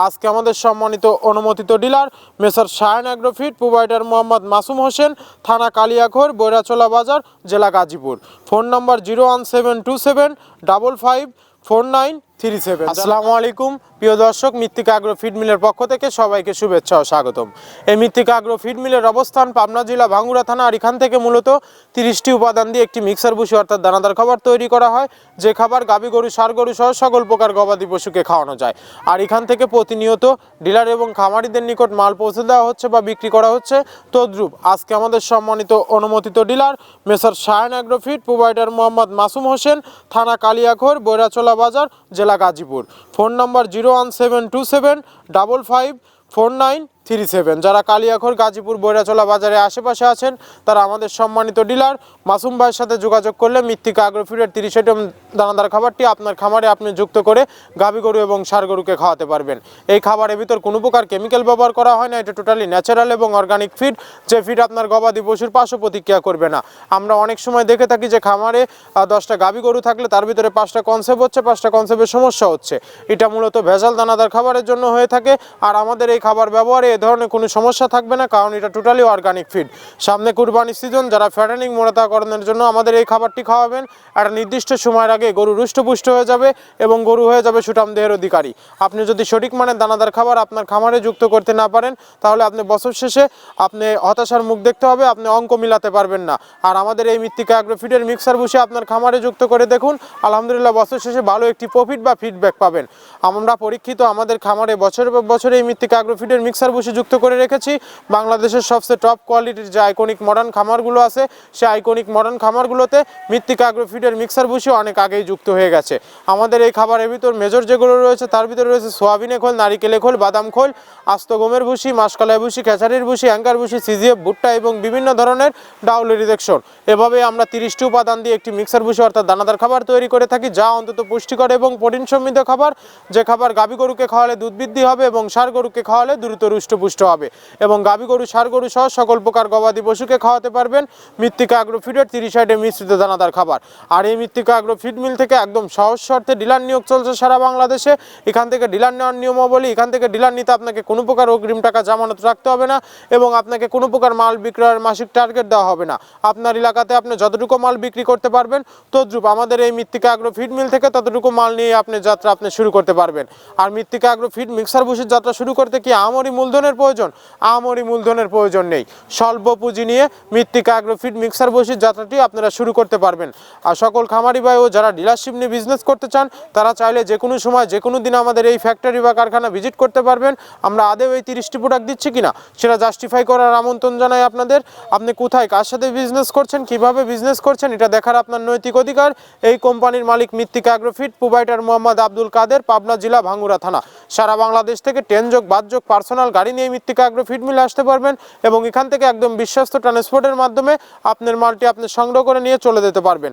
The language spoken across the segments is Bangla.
আজকে আমাদের সম্মানিত অনুমোদিত dealer মেসার Shayan agrofeed, provider Mohammad Masum Hossain, থানা কালিয়াখোর, বৈরাচোলা বাজার, জেলা গাজীপুর। ফোন নম্বর 01727554937। আসসালামু আলাইকুম প্রিয় দর্শক, মৃত্তিকা আগ্রো ফিড মিলের পক্ষ থেকে সবাইকে শুভেচ্ছা ও স্বাগতম। এই মৃত্তিকা আগ্রো ফিড মিলের অবস্থান পাবনা জেলা ভাঙ্গুড়া থানা, আর এখান থেকে মূলত 30টি উপাদান দিয়ে একটি মিক্সার ভুসি অর্থাৎ দানাদার খাবার তৈরি করা হয়, যে খাবার গাভী গরু, ষাঁড় গরু সহ সকল প্রকার গবাদি পশুকে খাওয়ানো যায়। আর এখান থেকে প্রতিনিয়ত ডিলার এবং খামারিদের নিকট মাল পৌঁছে দেওয়া হচ্ছে বা বিক্রি করা হচ্ছে। তদ্রূপ আজকে আমাদের সম্মানিত অনুমোদিত dealer মেসার Shayan agrofeed, provider Mohammad Masum Hossain, থানা কালিয়াখোর, বৈরাচোলা বাজার, জেলা গাজীপুর। ফোন নম্বর 01727554937। যারা কালিয়াখোর, গাজীপুর, বৈরাচোলা বাজারে আশেপাশে আছেন তারা আমাদের সম্মানিত ডিলার মাসুম ভাইয়ের সাথে যোগাযোগ করলে মৃত্তিকা আগ্রোফিডের 30 আইটেম দানাদার খাবারটি আপনার খামারে আপনি যুক্ত করে গাভী গরু এবং ষাঁড় গরুকে খাওয়াতে পারবেন। এই খাবারের ভিতর কোনো প্রকার কেমিক্যাল ব্যবহার করা হয় না, এটা টোটালি ন্যাচারাল এবং অর্গানিক ফিড, যে ফিড আপনার গবাদি পশুর পার্শ্ব প্রতিক্রিয়া করবে না। আমরা অনেক সময় দেখে থাকি যে খামারে 10টা গাভী গরু থাকলে তার ভিতরে 5টা কনসেপ্ট হচ্ছে, 5টা কনসেপ্টের সমস্যা হচ্ছে। এটা মূলত ভেজাল দানাদার খাবারের জন্য হয়ে থাকে। আর আমাদের এই খাবার ব্যবহারে এ ধরনের কোনো সমস্যা থাকবে না, কারণ এটা টোটালি অর্গানিক ফিড। সামনে কুরবানি সিজন, যারা ফ্যাটেনিং মোটাতাকরণের জন্য আমাদের এই খাবারটি খাওয়াবেন, একটা নির্দিষ্ট সময়ের আগে গরু রুষ্টপুষ্ট হয়ে যাবে এবং গরু হয়ে যাবে সুঠাম দেহের অধিকারী। আপনি যদি সঠিক মানের দানাদার খাবার আপনার খামারে যুক্ত করতে না পারেন, তাহলে আপনি বছর শেষে আপনি হতাশার মুখ দেখতে হবে, আপনি অঙ্ক মিলাতে পারবেন না। আর আমাদের এই মৃত্তিকা আগ্রোফিডের মিক্সার ভুসি আপনার খামারে যুক্ত করে দেখুন, আলহামদুলিল্লাহ বছর শেষে ভালো একটি প্রফিট বা ফিডব্যাক পাবেন। আমরা পরীক্ষিত আমাদের খামারে বছরের পর বছর এই মৃত্তিকা আগ্রোফিডের মিক্সার ভুসি যুক্ত করে রেখেছি। বাংলাদেশের সবচেয়ে টপ কোয়ালিটির যে আইকনিক মডার্ন খামারগুলো আছে, সেই আইকনিক মডার্ন খামারগুলোতে মৃত্তিকা আগ্রোফিডের মিক্সার ভুসি অনেক আগেই যুক্ত হয়ে গেছে। আমাদের এই খাবারের ভিতর মেজর যেগুলো রয়েছে তার ভিতরে রয়েছে সোয়াবিনের খোল, নারিকেলের খোল, বাদাম খোল, আস্ত গমের ভুসি, মাসকলাই ভুসি, খেসারির ভুসি, অ্যাঙ্কার ভুসি, সিজিএফ, ভুট্টা এবং বিভিন্ন ধরনের ডাউল রিজেকশন। এভাবে আমরা 30টি উপাদান দিয়ে একটি মিক্সার ভুসি অর্থাৎ দানাদার খাবার তৈরি করে থাকি, যা অন্তত পুষ্টিকর এবং প্রোটিন সমৃদ্ধ খাবার, যে খাবার গাভী গরুকে খাওয়ালে দুধ বৃদ্ধি হবে এবং ষাঁড় গরুকে খাওয়ালে দ্রুত রুষ্টপুষ্ট হবে, এবং গাভী গরু, ষাঁড় গরু সহ সকল প্রকার গবাদি পশুকে খাওয়াতে পারবেন মৃত্তিকা আগ্রোফিডের 30 আইটেম মিশ্রিত দানাদার খাবার। আর এই মৃত্তিকা আগ্রোফিড মিল থেকে একদম সহজ শর্তে ডিলার নিয়োগ চলছে সারা বাংলাদেশে। এখান থেকে ডিলার নেওয়ার নিয়মাবলী, এখান থেকে ডিলার নিতে আপনাকে কোনো প্রকার অগ্রিম টাকা জামানত রাখতে হবে না, এবং আপনাকে কোনো প্রকার মাল বিক্রয়ের মাসিক টার্গেট দেওয়া হবে না। আপনার এলাকাতে আপনি যতটুকু মাল বিক্রি করতে পারবেন, তদ্রূপ আমাদের এই মৃত্তিকা আগ্রোফিড মিল থেকে ততটুকু মাল নিয়ে আপনি যাত্রা আপনি শুরু করতে পারবেন। আর মৃত্তিকা আগ্রোফিড মিক্সার ভুসির যাত্রা শুরু করতে কি আমরি মূলধনের প্রয়োজন? আমরি মূলধনের প্রয়োজন নেই। স্বল্প পুঁজি নিয়ে মৃত্তিকা আগ্রোফিড মিক্সার ভুসির যাত্রাটি আপনারা শুরু করতে পারবেন। আর সকল খামারি ভাই ও যারা ডিলারশিপ নিয়ে বিজনেস করতে চান, তারা চাইলে যে কোনো সময় যে কোনো দিন আমাদের এই ফ্যাক্টরি বা কারখানা ভিজিট করতে পারবেন। আমরা আদেও এই 30টি প্রোডাক্ট দিচ্ছি কিনা সেটা জাস্টিফাই করার আমন্ত্রণ জানাই আপনাদের। আপনি কোথায় কার সাথে বিজনেস করছেন, কিভাবে বিজনেস করছেন, এটা দেখার আপনার নৈতিক অধিকার। এই কোম্পানির মালিক মৃত্তিকা আগ্রোফিড, প্রোভাইডার মোহাম্মদ আব্দুল কাদের, পাবনা জেলা, ভাঙ্গুড়া থানা। সারা বাংলাদেশ থেকে 10 যোগ 5 যোগ পার্সোনাল গাড়ি নিয়ে মৃত্তিকা আগ্রোফিড মিলে আসতে পারবেন, এবং এখান থেকে একদম বিশ্বস্ত ট্রান্সপোর্টের মাধ্যমে আপনার মালটি আপনি সংগ্রহ করে নিয়ে চলে যেতে পারবেন।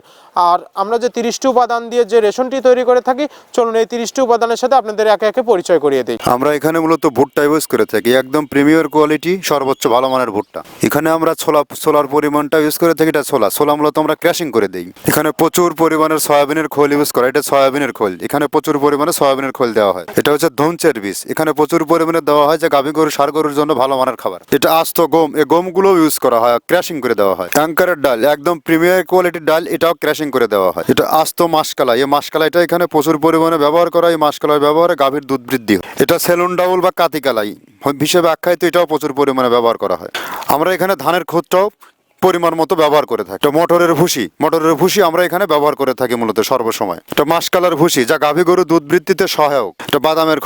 আর আমরা যে 30টি উপাদান দিয়ে যে রেশনটি তৈরি করে থাকি, চলুন এই 30টি উপাদানের সাথে আপনাদের একে একে পরিচয় করিয়ে দিই। আমরা এখানে মূলত ভুট্টা ইউজ করে থাকি, একদম প্রিমিয়ার কোয়ালিটি, সর্বোচ্চ ভালো মানের ভুট্টা। এখানে আমরা ছোলার পরিমাণটা ইউজ করে থাকি, এটা ছোলা মূলত আমরা ক্র্যাশিং করে দিই। এখানে প্রচুর পরিমাণের সয়াবিনের খোল ইউজ করা, এটা সয়াবিনের খোল, এখানে প্রচুর পরিমাণে সয়াবিনের খোল দেওয়া হয়। এটা হচ্ছে ধনচের বীজ, এখানে প্রচুর পরিমাণে দেওয়া হয়, যে গাভী গরু, ষাঁড় গরুর জন্য ভালো মানের খাবার। এটা আস্ত গম, এই গমগুলো ইউজ করা হয়, ক্র্যাশিং করে দেওয়া হয়। অ্যাঙ্কারের ডাল, একদম প্রিমিয়ার কোয়ালিটির ডাল, এটাও ক্র্যাশিং করে দেওয়া হয়। এটা আস্ত মাসকলাই, এই মাসকলাইটা এখানে প্রচুর পরিমাণে ব্যবহার করা হয়। এই মাসকলাই ব্যবহারে গাভীর দুধ বৃদ্ধি হয়। এটা সেলুন ডাউল বা কাতিকালাই হিসেবে আখ্যায়িত, এটাও প্রচুর পরিমাণে ব্যবহার করা হয়। আমরা এখানে ধানের খোঁজটাও পরিমাণ মতো ব্যবহার করে থাকি। মটরের ভুসি আমরা এখানে ব্যবহার করে থাকি মূলত সর্বসময়। এটা মাসকালার ভুসি, যা গাভী গরু দুধ বৃদ্ধিতে সহায়ক। এটা বাদামের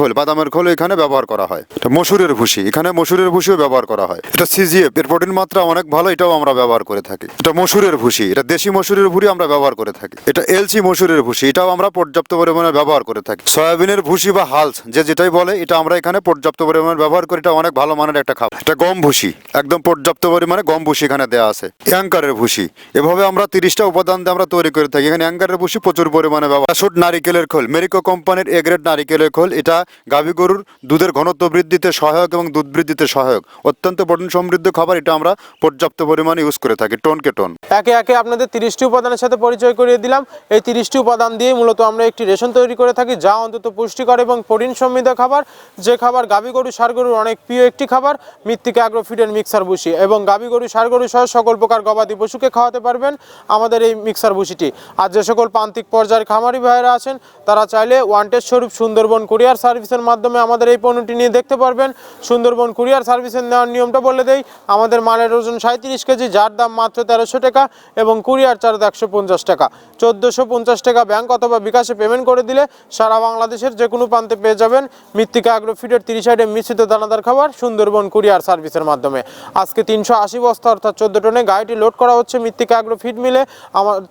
খোল এখানে ব্যবহার করা হয়। এটা মসুরের ভুসি, এখানে মসুরের ভুসিও ব্যবহার করা হয়। এটা সিজিএফ, এর প্রোটিন মাত্রা অনেক ভালো, এটাও আমরা ব্যবহার করে থাকি। এটা মসুরের ভুসি, এটা দেশি মসুরের ভুসি আমরা ব্যবহার করে থাকি। এটা এলসি মসুরের ভুসি, এটাও আমরা পর্যাপ্ত পরিমাণে ব্যবহার করে থাকি। সয়াবিনের ভুসি বা হালস, যেটাই বলে, এটা আমরা এখানে পর্যাপ্ত পরিমাণে ব্যবহার করি, এটা অনেক ভালো মানের একটা খাবার। এটা গম ভুসি, একদম পর্যাপ্ত পরিমাণে গম ভুসি এখানে দেওয়া আছে। অ্যাঙ্কারের ভুসি, এভাবে আমরা 30টা উপাদান দিয়ে আমরা তৈরি করে থাকি। এখানে অ্যাঙ্কারের ভুসি প্রচুর পরিমাণে ব্যবহার। আসুট নারিকেলের খোল, মেরিকো কোম্পানির এ গ্রেড নারিকেলের খোল। এটা গাভী গরুর দুধের ঘনত্ব বৃদ্ধিতে সহায়ক এবং দুধ বৃদ্ধিতে সহায়ক, অত্যন্ত প্রোটিন সমৃদ্ধ খাবার। এটা আমরা পর্যাপ্ত পরিমাণে ইউজ করে থাকি, টনকে টন। একে একে আপনাদের 30টি উপাদানের সাথে পরিচয় করিয়ে দিলাম। এই 30টি উপাদান দিয়ে মূলত আমরা একটি রেশন তৈরি করে থাকি, যা অন্তত পুষ্টিকর এবং প্রোটিন সমৃদ্ধ খাবার। যে খাবার গাভী গরু ষাঁড় গরুর অনেক প্রিয় একটি খাবার, মৃত্তিকা অ্যাগ্রো ফিডের মিক্সার ভুসি। এবং গাভী গরু ষাঁড় গরু সহ সকল প্রকার গবাদি পশুকে খাওয়াতে পারবেন আমাদের এই মিক্সার ভুসিটি। আর যে সকল প্রান্তিক পর্যায়ের খামারি ভাইয়েরা আছেন, তারা চাইলে ওয়ান্টেড স্বরূপ সুন্দরবন কুরিয়ার সার্ভিসের মাধ্যমে আমাদের এই পণ্যটি নিয়ে দেখতে পারবেন। সুন্দরবন কুরিয়ার সার্ভিসের নেওয়ার নিয়মটা বলে দেই। আমাদের মালের ওজন 37 কেজি, যার দাম মাত্র 1300 টাকা এবং কুরিয়ার চার্জ 150 টাকা। 1450 টাকা ব্যাংক অথবা বিকাশে পেমেন্ট করে দিলে সারা বাংলাদেশের যে কোনো প্রান্তে পেয়ে যাবেন মৃত্তিকা অ্যাগ্রো ফিডের 30 আইটেম মিশ্রিত দানাদার খাবার সুন্দরবন কুরিয়ার সার্ভিসের মাধ্যমে। আজকে 380 বস্তা অর্থাৎ 14 টনে গাড়িটি লোড করা হচ্ছে মৃত্তিকা অ্যাগ্রো ফিড মিলে।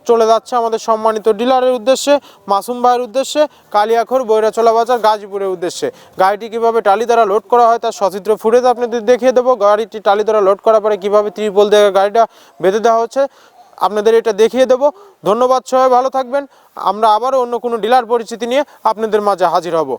চলে যাচ্ছে আমাদের সম্মানিত ডিলারের উদ্দেশ্যে, মাসুম ভাইয়ের উদ্দেশ্যে, কালিয়াখোর বৈরাচলা বাজার গাজীপুরের উদ্দেশ্যে। গাড়িটি কিভাবে টালি দ্বারা লোড করা হয় তার সচিত্র ফুটেজ আপনাদের দেখিয়ে দেবো। গাড়িটি টালি দ্বারা লোড করার পরে কীভাবে ত্রিপল দিয়ে গাড়িটা বেঁধে দেওয়া হচ্ছে আপনাদের এটা দেখিয়ে দেবো। ধন্যবাদ, সবাই ভালো থাকবেন। আমরা আবারও অন্য কোনো ডিলার পরিচিতি নিয়ে আপনাদের মাঝে হাজির হব।